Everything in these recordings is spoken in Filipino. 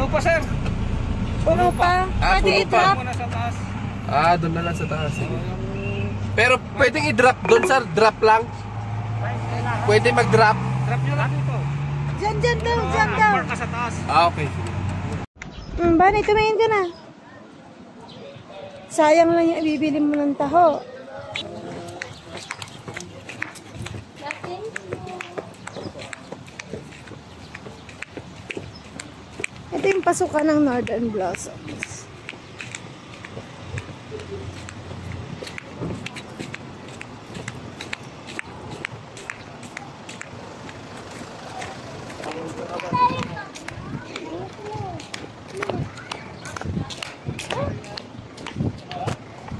Puno pa, sir. Puno pa? Pwede i-drop? Doon na lang sa taas. Sige. Pero pwedeng i-drop doon, sir. Drop lang. Pwede mag-drop. Drop nyo lang dito. Diyan daw, diyan daw. Park ka sa taas. Okay. Bani, tumingin ka na. Sayang lang yung ibibili mo ng taho. Ito yung pasukan ng Northern Blossoms.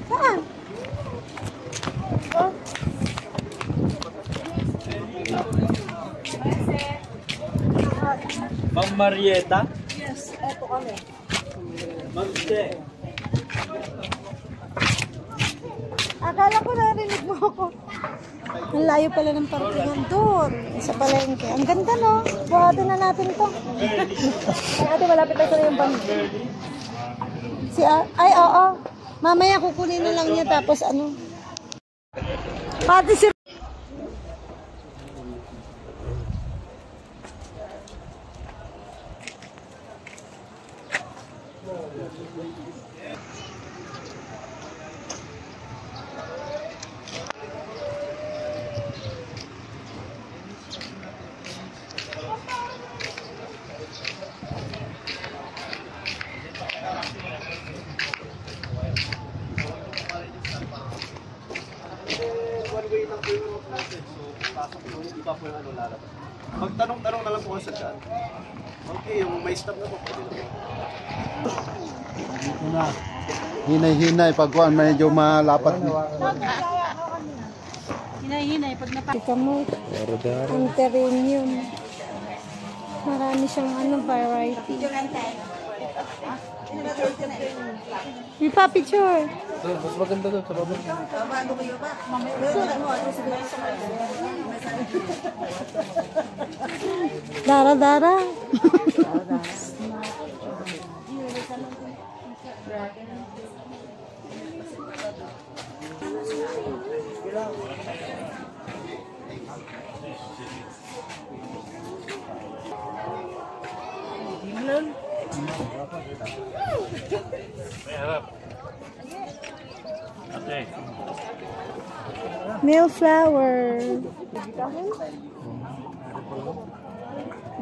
Saan? Oh. Ma'am Marieta? Yes, eto kami. Ma'am Che. Akala ko narinig mo ako. Ang layo pala ng parkingan doon. Sa palengke. Ang ganda, no? Buhatin na natin ito. Ay, ate, malapit na ito na yung bang. Ay, oo. Mamaya kukunin na lang niya tapos ano. Pati si... Magtanong-tanong na lang po sa chat. Okay, yung may stop na po. Dito na. Hinay-hinay pagkuhan medyo malapat na. Hinay-hinay pag napakita mo. Ang terrenium. Marami siyang ano, variety. May pa-picture. Mas maganda doon sa baba. Dara-dara. Okay. Millflower.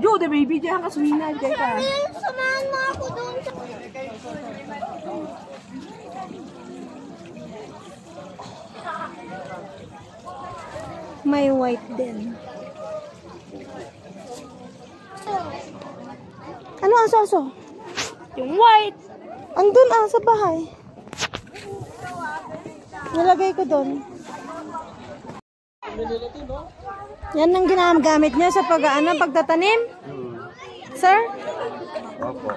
Jo, the baby diyan ka suminan kay ka. Samahan mo ako doon. May white din. Ano ang soso? Yung white. Andun sa bahay. Nalagay ko doon. Yan ang ginagamit niya sa pagtatanim? Sir? Opo.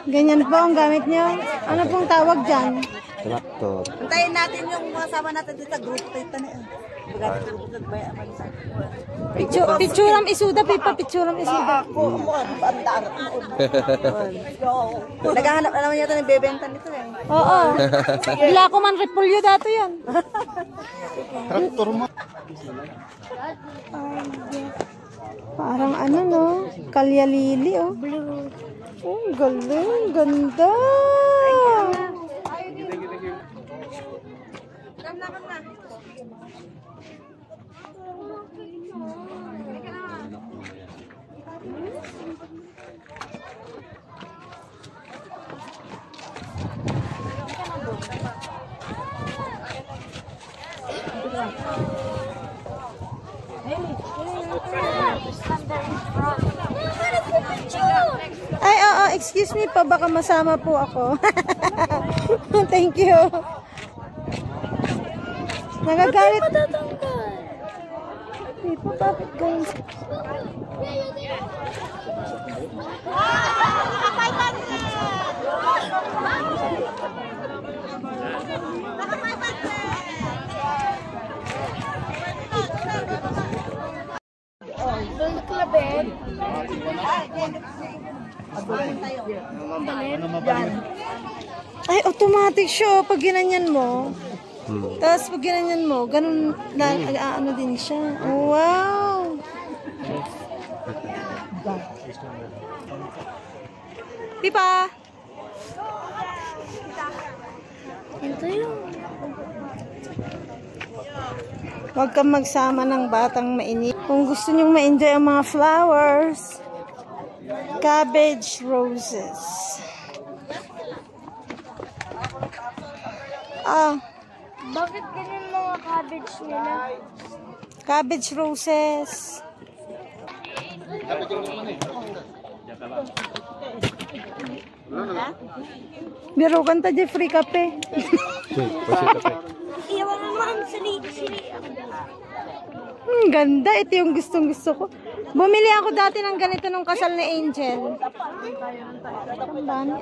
Ganyan po ang gamit niyo? Ano pong tawag dyan? Traktor. Antayin natin yung kasama natin dito sa group tayo na. Picturam isuda, picturam isuda. Naghahanap na naman yata ng bebenta nito eh. Oo. Wala ko man repulyo dato yan. Traktor mo. Parang ano no, kalyalili oh. Oh, galing, ganda. Ay, oo, excuse me po, baka masama po ako. Thank you. Nagagalit. Hindi po, bakit guys? Ay, automatic siya. Pag ginanyan mo, tapos pag ginanyan mo, ganun, ano din siya. Oh, wow! Pipa! Ito yun. Huwag kang magsama ng batang mainit. Kung gusto nyong ma-enjoy ang mga flowers, cabbage roses. Bakit ganyan mga cabbage nila? Cabbage roses. Biro kanta di free kape. Iyawan naman, sili. Ganda. Ito yung gustong gusto ko. Bumili ako dati ng ganito nung kasal ni Angel. Ang dami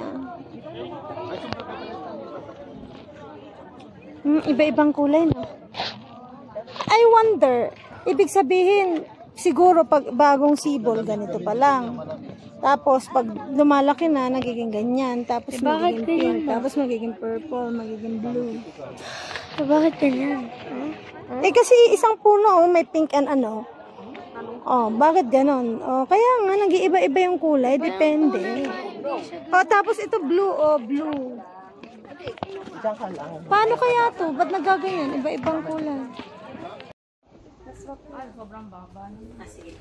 iba-ibang kulay, no? I wonder, ibig sabihin, siguro pag bagong sibol, ganito pa lang. Tapos, pag lumalaki na, nagiging ganyan. Tapos, magiging pink. Tapos, magiging purple, magiging blue. Bakit ganyan? Kasi isang puno, may pink and ano. Bakit ganon? Kaya nga, nag-iiba-iba yung kulay. Depende. Tapos, ito blue, blue. Paano kaya to? Ba't nagaganyan? Iba-ibang kulay. Sobrang baba. Sige.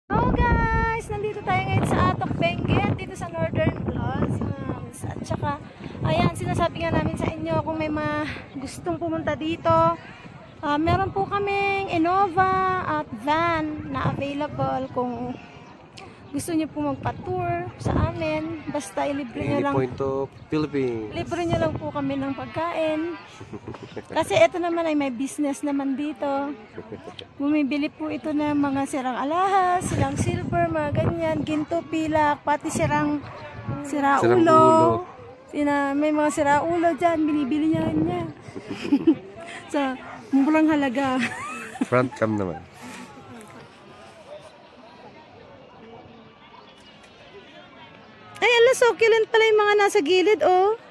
Hello guys! Nandito tayo ngayon sa Atok Benguet, dito sa Northern Blossoms. At saka, ayan, sinasabi nga namin sa inyo kung may mga gustong pumunta dito. Meron po kaming Innova at van na available kung gusto niyo po magpa-tour sa amin. Basta ilibre niyo lang. Point of Philippines. Libre niyo lang po kami ng pagkain. Kasi ito naman ay may business naman dito. Bumibili po ito ng mga sirang alahas, silang silver, mga ganyan, ginto, pilak, pati sirang ulo. May mga siraulo dyan, binibili niya rin niya. Sa murang halaga. Front cam naman. Ay, ala, succulent pala yung mga nasa gilid,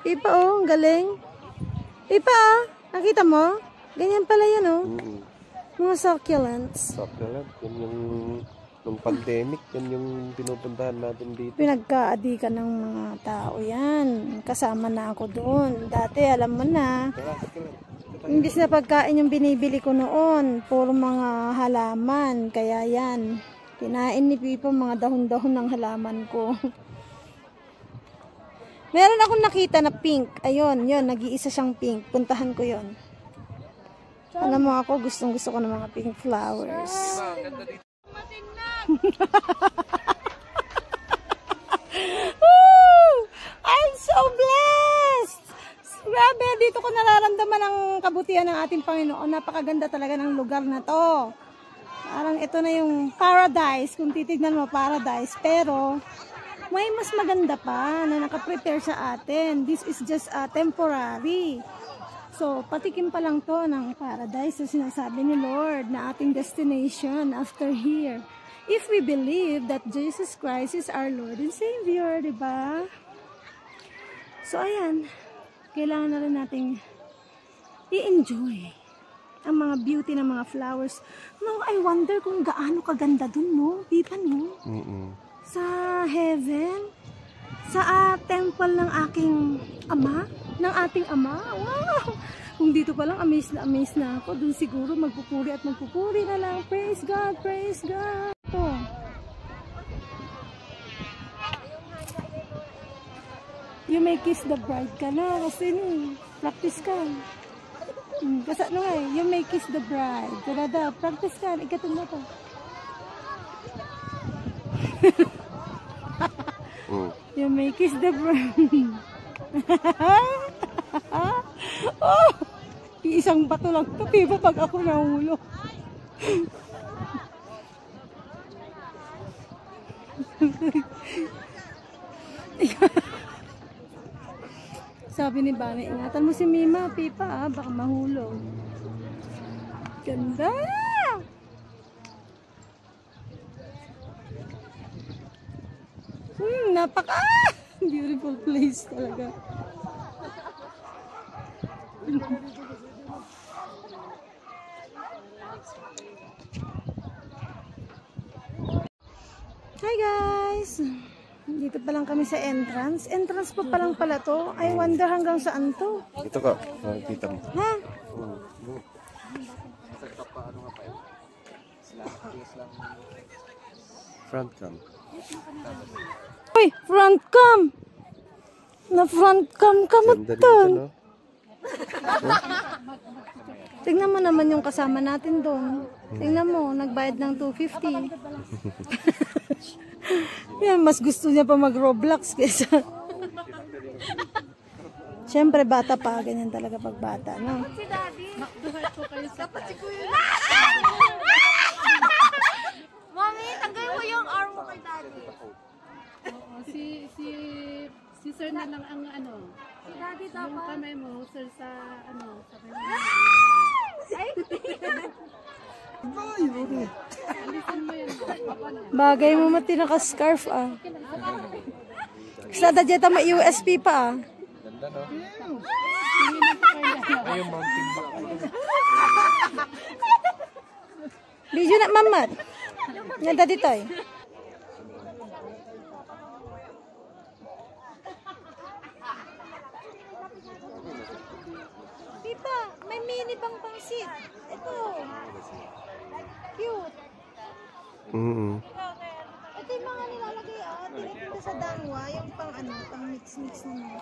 Ipa, ang galing. Ipa, nakita mo? Ganyan pala yan, Mga succulents. Succulent, yun yung nung pandemic, yun yung pinupuntahan natin dito. Pinagkaadikan ng mga tao yan. Kasama na ako doon. Dati, alam mo na. Imbis na pagkain yung binibili ko noon, puro mga halaman. Kaya yan, kinain ni Pipa mga dahon-dahon ng halaman ko. Meron akong nakita na pink. Ayun, yun, nag-iisa siyang pink. Puntahan ko yun. Alam mo ako, gustong-gusto ko ng mga pink flowers. I'm so blessed! Grabe, dito ko nararamdaman ang kabutihan ng ating Panginoon. Napakaganda talaga ng lugar na to. Parang ito na yung paradise. Kung titignan mo, paradise. Pero, may mas maganda pa na nakaprepare sa atin. This is just temporary. So, patikim pa lang to ng paradise na sinasabi ni Lord na ating destination after here. If we believe that Jesus Christ is our Lord and Savior, diba? So, ayan. Kailangan na rin nating i-enjoy ang mga beauty ng mga flowers. No, I wonder kung gaano kaganda dun, no? Pipan, no? Sa heaven, sa temple ng aking ama, ng ating ama. Wow! Kung dito pa lang, amazed na ako. Doon siguro magpupuri at magpupuri na lang. Praise God, praise God. Ito. You may kiss the bride ka na kasi practice ka. Kasi ano nga you may kiss the bride. Kada practice ka. Ikatong mo to. You may kiss the bride. Oh, isang bato lang ito. Piba pag ako nahulog. Sabi ni Bani, ingatan mo si Mima, Pipa, baka mahulog. Ganda! Napaka beautiful place talaga. Hi guys! Dito pa lang kami sa entrance. Entrance pa lang pala to. I wonder hanggang saan to. Ito ka, nakikita mo. Ha? Front cam. Uy! Front cam! Na front cam ka mo Ganda to. dito, no? Tingnan mo naman yung kasama natin doon. Tingnan mo, nagbayad ng 250. Yan, mas gusto niya pa mag-Roblox kaysa. Siyempre, bata pa. Ganyan talaga pag bata, no? Mami, tanggalin mo yung arm mo kay daddy. Si sir na lang ang ano. Si daddy Yung dapat. kamay mo, sir sa ano, sa kamay mo. Alisin mo yan. Bagay mo mati naka-scarf, ah. Sa dadjeta may USP pa, ah. Ganda, no? Ay, yung mountain back. Video na, mamat. Ganda dito, eh. Pipa, may mini bang pangsit. Ito. Cute. Ito yung mga nilalagay, ah. Dito sa dangwa, yung pang ano, pang mix-mix na mga.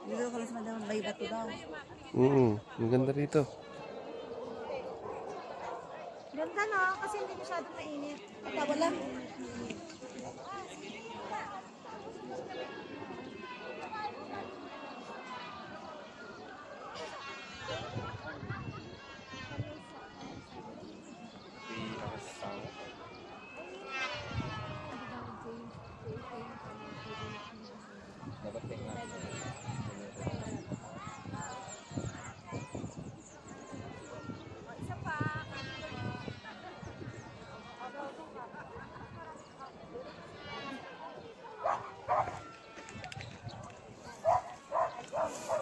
Dito ko lang sa madamang bay bato daw. Ang ganda rito. Ganda, no? Kasi hindi masyadong mainit. At wala.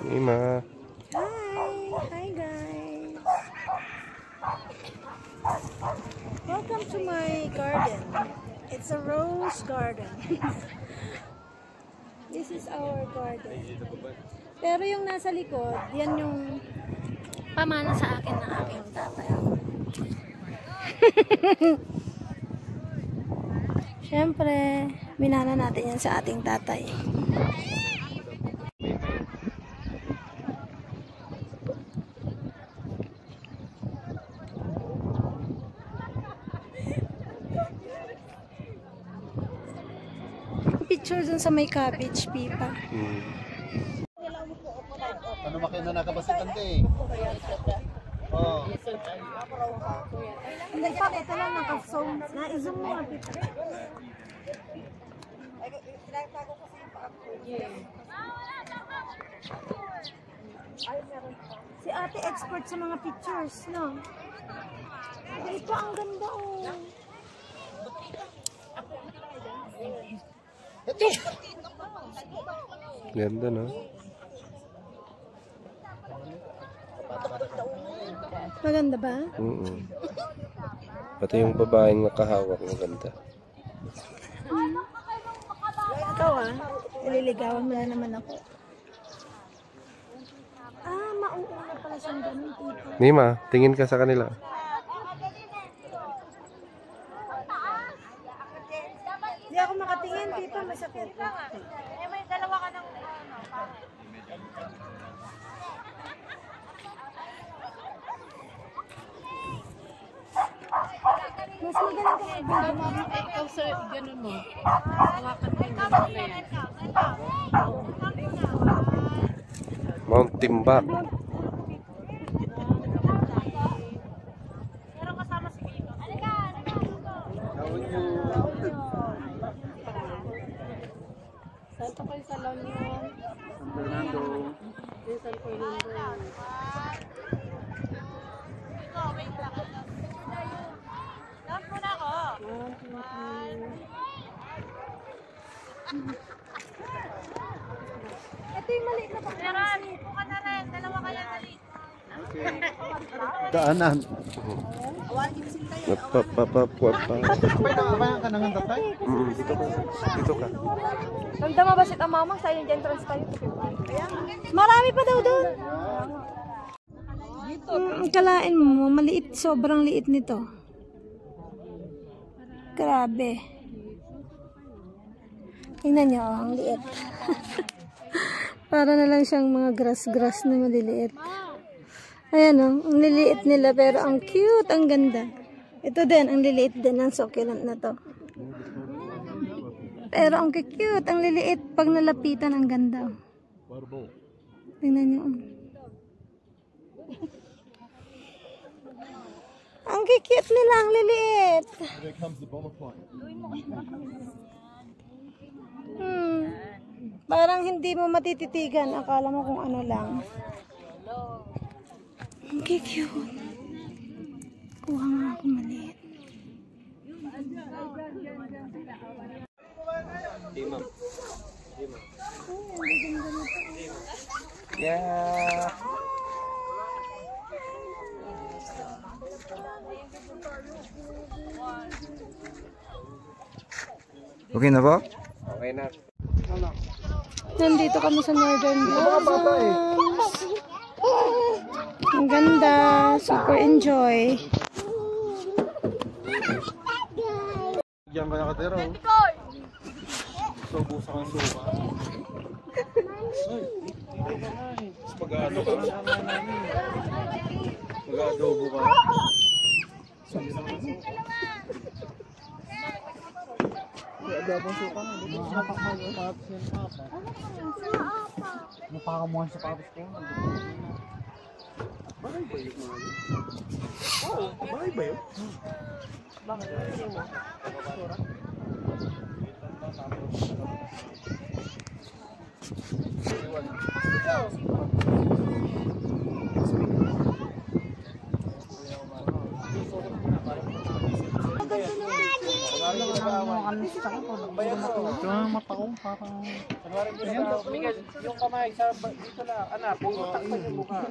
Mima. Hi guys. Welcome to my garden. It's a rose garden. This is our garden. Pero yung nasa likod, yan yung pamana sa akin ng aking tatay. Siyempre, minana natin yan sa ating tatay. Picture dun sa may cabbage, Pipa. Ano makina nakabasitan ka eh? Oo. Hindi pa, ito lang naka-zoom. Na-zoom mo nga, Pipa. Si ate expert sa mga pictures, no? Ito, ang ganda, oh. Ganda, no? Maganda ba? Pati yung babaeng nakahawak, maganda. Ikaw, ah. Nililigawan mo na naman ako. Ah, mauuna pala siyang ganun, Pipa. Mima, tingin ka sa kanila. Hindi ako makatingin, Pipa. Masakit. May dalawa ka ng Mas maganda ka mag-video. Ikaw sir, ganun mo. Hawakan mo yung ganun na yan. Mount Timbak. Saan pa kayo sa La Union? San Fernando. San Fernando. Ito yung maliit na pakyaran. Daanan. Napapapapapa. Pabayang ka nang tatay? Dito ka. Dito ka. Nanda mabasit ang mamang sa yung entrance tayo. Marami pa daw doon. Kalain mo, maliit, sobrang liit nito. Grabe. Tingnan nyo, ang liit. Para na lang siyang mga grass-grass na maliliit. Ayan o, ang liliit nila pero ang cute, ang ganda. Ito din, ang liliit din, ang succulent na to. Pero ang cute, ang liliit. Pag nalapitan, ang ganda. Tingnan nyo. Ang cute nila, ang liliit. Parang hindi mo matititigan. Akala mo kung ano lang. Ang cute. Kuha nga ako maliit. Yeah. Okay na ba? Okay na. Nandito kami sa Northern Blossoms. Ang ganda. Super enjoy. Diyan ka nakatira oh. So, busa kang suka. Mag-adobo ka. Mag-adobo ka. Mag-adobo suka na. Napakamuhan sa patos ko. Bagay ba yun? Oo, bagay ba yun? Yung kamay sa dito na, anak, pumuntak pa yung mukha.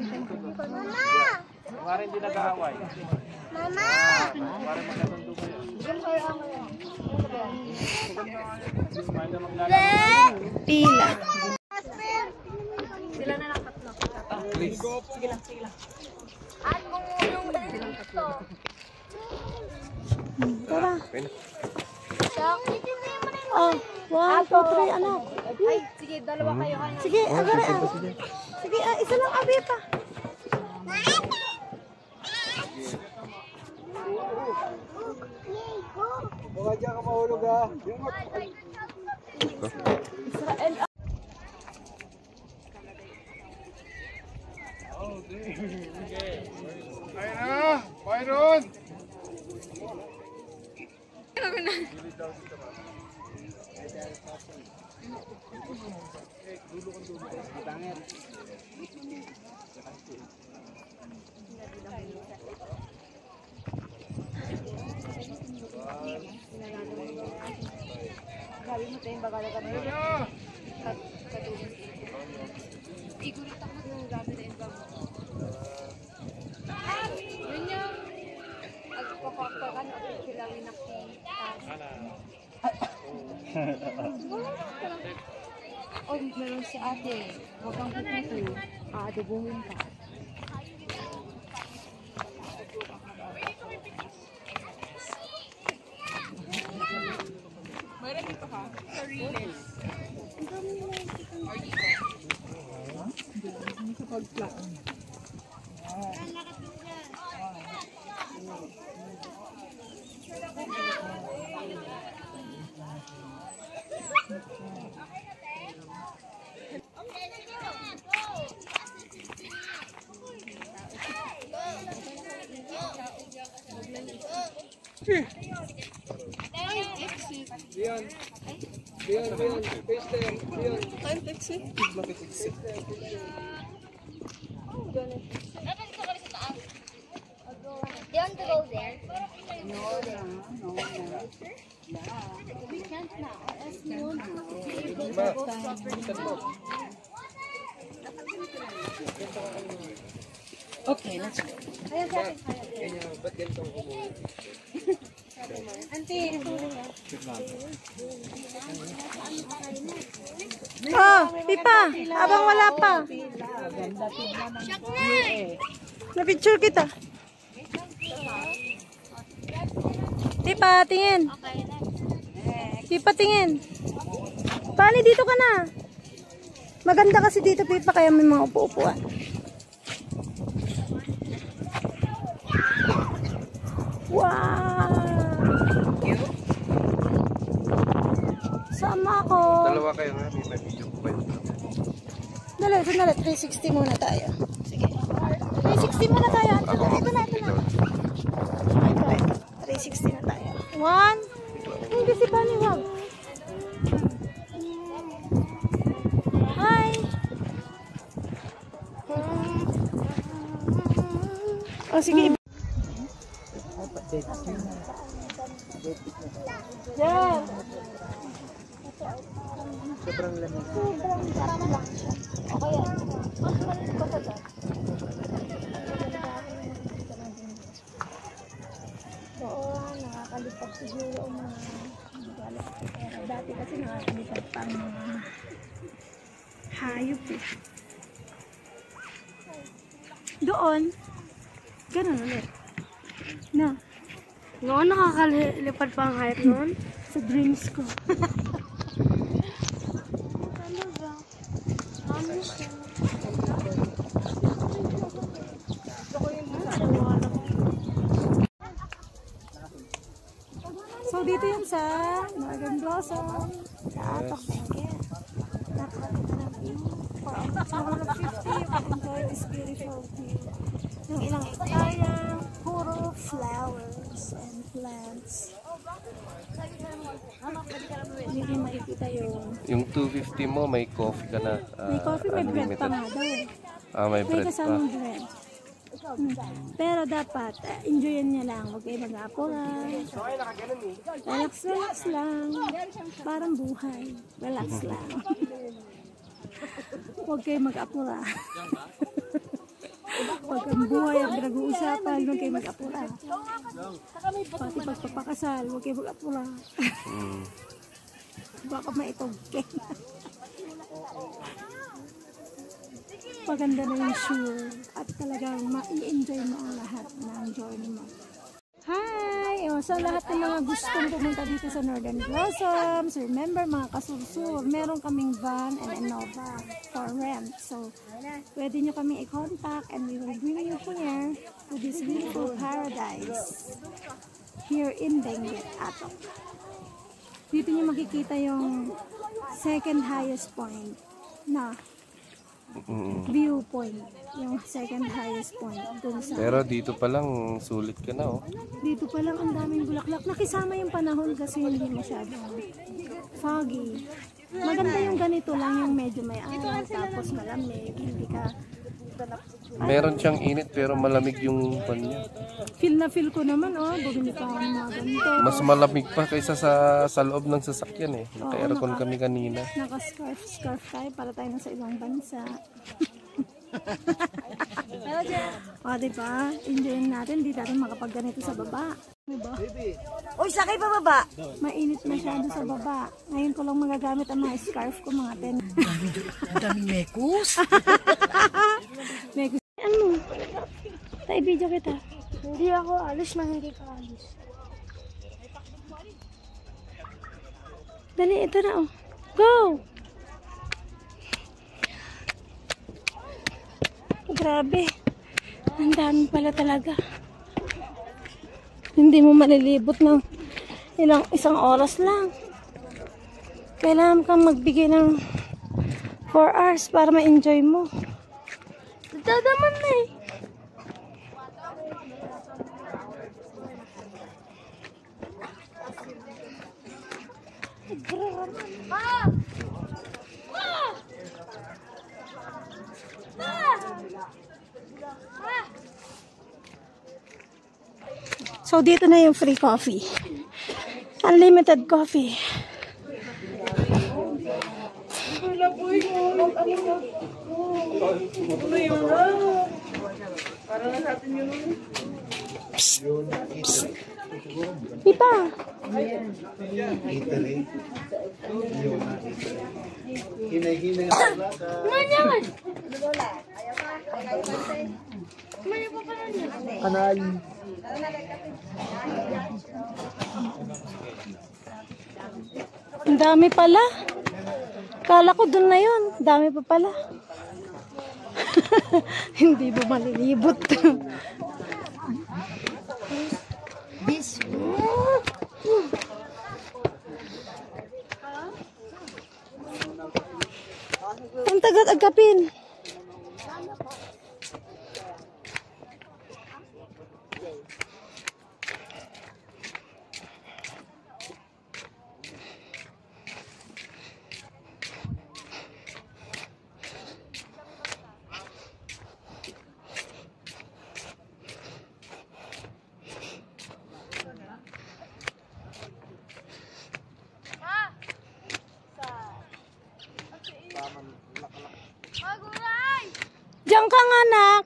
Mama! Hindi nag-aaway. Mama! Para magkasundo kayo. Pila. Sila na lang tatlo. Please. Sige lang. At kung yung dito. Tara. Okay na. Oh, 1, 2, 3, ano? Ay, sige, dalawa kayo. Sige, agara. Sige, isa lang abi pa. Baka dyan ka mahulog ha. Ayun na! Byron! Oh, meron si ate. Huwag kang puputo. Adobohin ka. You want to go there? No. We can't now. As you Okay, let's go. Auntie, oh, Pipa, abang wala pa. Na-picture kita. Pipa, tingin. Pipa, tingin. Pali, dito ka na. Maganda kasi dito, Pipa, kaya may mga upo-upuan. Wow! Sama ako. Dalawa kayo nga, may video ko kayo. Dali, 360 muna tayo. Sige. 360 muna tayo. Ito na. Ito. 360 na tayo. 1. Hindi si Bunny, wag. Hi! Oh, sige. Yan. Sobrang lamig. Parang lang siya. Okay yan. Mas maliit ko sa dyan. Oo, nakakalipat siguro ang mga pera. Dati kasi nakakalipat pa ang mga hayop eh. Doon, ganun ulit. Na, Noon nakakalipad pa ang hype noon. sa dreams ko. So dito yun sa Northern Blossom. Atok Benguet. Napakaganda ng view. For almost 150, you can enjoy this beautiful view. Yung ilang hektarya, puro flowers and plants. Hindi kayo makikita Yung 250 mo, may coffee ka na. may coffee, may bread pa nga daw. May May bread pa. kasamang bread. Pero dapat, enjoyin niya lang. Huwag kayo mag-apura. Relax lang. Parang buhay. Relax lang. Huwag kayo mag-apura. Pag ang buhay ang pinag-uusapan, huwag kayo mag-apura. Pati pagpapakasal, huwag kayo mag-apura. Baka maitogke. Maganda na yung sure at talagang ma-enjoy mo ang lahat ng journey mo. Hi! Sa lahat ng mga gustong pumunta dito sa Northern Blossoms, remember mga kasursur, meron kaming van and Innova for rent. So, pwede nyo kami i-contact and we will bring you here to this beautiful paradise here in Benguet, Atok. Dito nyo makikita yung second highest point na viewpoint, yung second highest point dun sa Pero dito pa lang, sulit ka na oh. dito pa lang ang daming bulaklak. Nakisama yung panahon kasi hindi masyadong foggy. Maganda yung ganito lang, yung medyo may araw tapos malamig, hindi ka Meron siyang init pero malamig yung kanya. feel na feel ko naman, bumili pa ako ng mga ganito. Mas malamig pa kaysa sa loob ng sasakyan eh. Naka-aircon kami kanina. Naka-scarf tayo para tayo nasa ibang bansa. Diba? Enjoyin natin, di natin makapagganito sa baba. Diba? Uy, sakay pa baba. Mainit masyado sa baba. Ngayon ko lang magagamit ang mga scarf ko, mga 10. Ang daming mekus. Mekus. Ano? Tayo video kita. Hindi ako alis na hindi ka alis. Dali, ito na Go! Grabe. Ang dami pala talaga. Hindi mo malilibot ng isang oras lang. Kailangan kang magbigay ng 4 hours para ma-enjoy mo. Dadaman na eh. So, dito na yung free coffee. Unlimited coffee. Psst. Psst. Pipa. Kanal. Ang dami pala. Kala ko dun na yun. Dami pa pala. Hindi ba malilibot? Ang tagat agapin. Diyan ka nga, anak.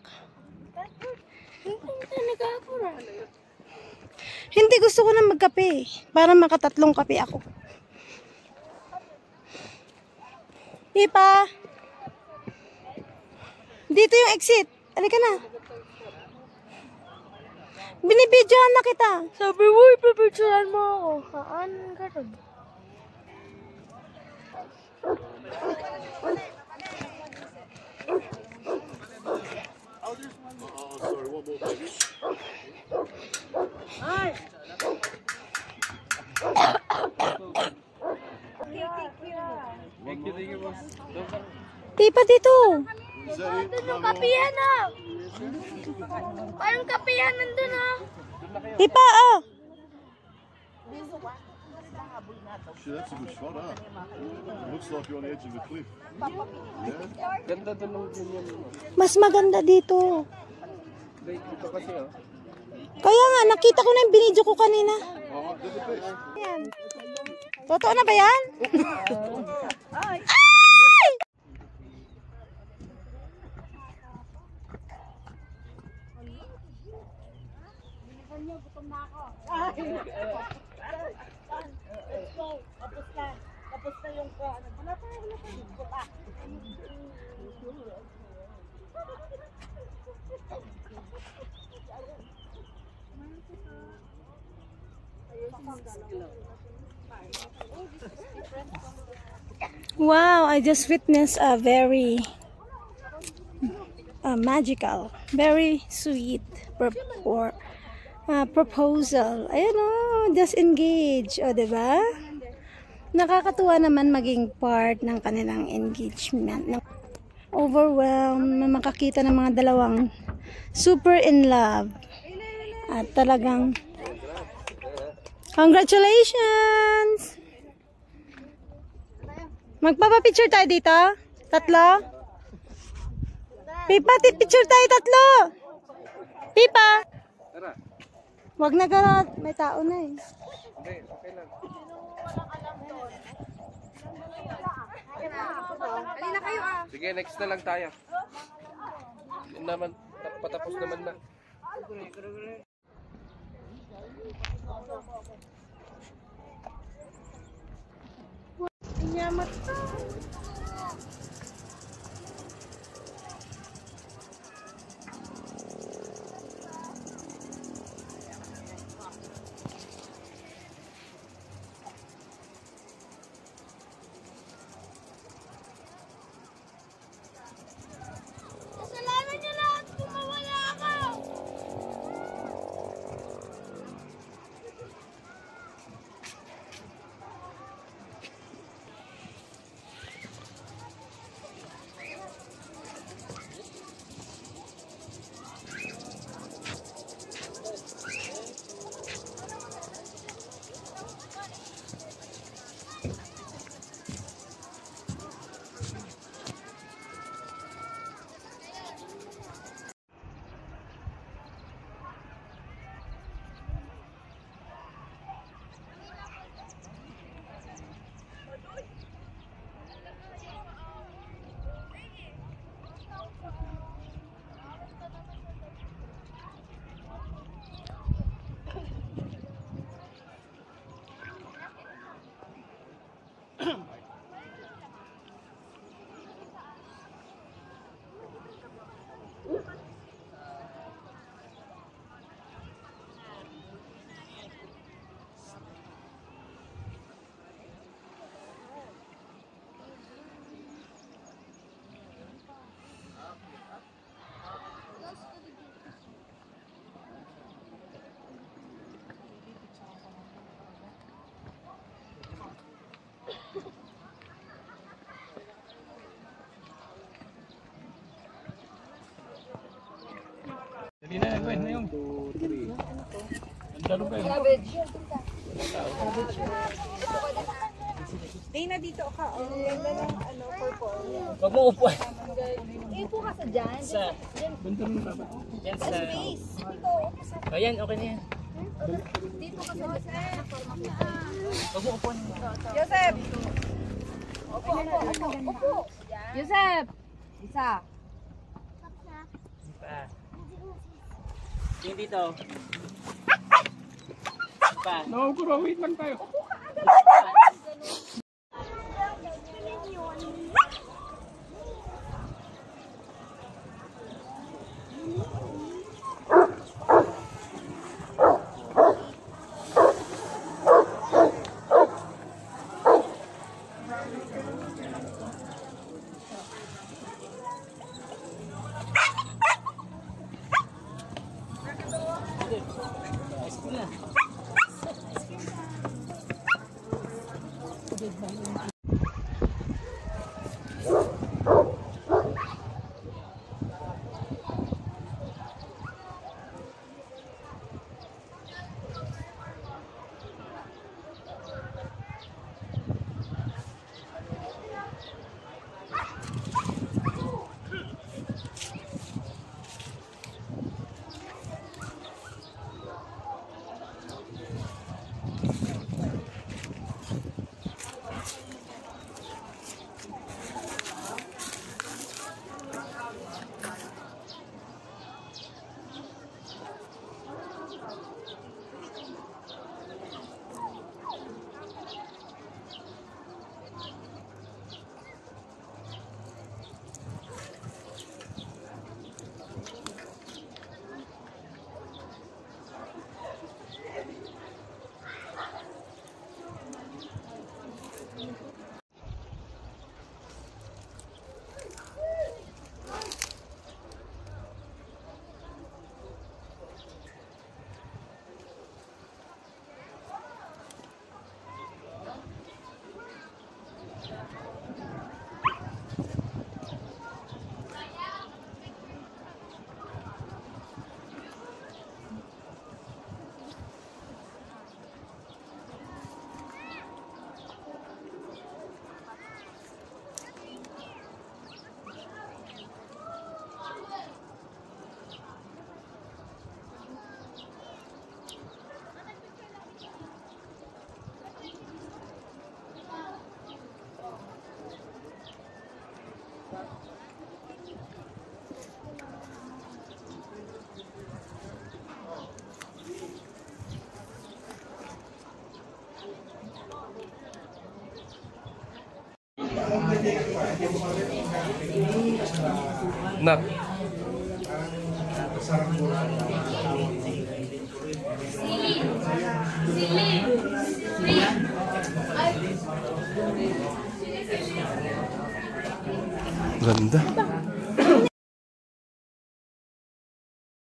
Hindi, gusto ko na magkape. Para makatatlong kape ako. Pipa. Dito yung exit. Halika na. Binibidyohan na kita. Sabi mo, ipipicturean mo ako. Haan ka rin. Pipa dito. Nandun yung kapihan ah. Parang kapihan nandun ah. Pipa, oh. Shit, that's a good shot, huh? It looks like you're on the edge of the cliff. Ganda doon ng ganyan. Mas maganda dito. Dito kasi oh. Kaya nga, nakita ko na yung binidyo ko kanina. Oh, they're the best. Yan. Totoo na ba yan? Ay! Wow, I just witnessed a very magical, very sweet proposal. Ayan o, just engage. O, diba? Nakakatuwa naman maging part ng kanilang engagement. Overwhelmed na makakita ng mga dalawang super in love. At talagang congratulations! Magpapapicture tayo dito? Tatlo? Pipa, picture tayo tatlo! Pipa! Wag na garat, may tao na eh. Hindi, okay lang. Halina kayo ah. Sige, next na lang tayo. Yun naman, patapos naman na. Inyamat ka. Kasalanan niya lahat kung mawala ako. Dana, dito ka. Oh, ganda ng ano, purple. Huwag mo upuan. Ipo ka sa dyan. Yan sa... Space. Dito. O yan, okay na yan. Dito ka sa dyan. Huwag mo upuan. Joseph! Opo. Joseph! Isa. Pa. Yung dito. Pa. No, bro, wait lang tayo. Nak. Ganda.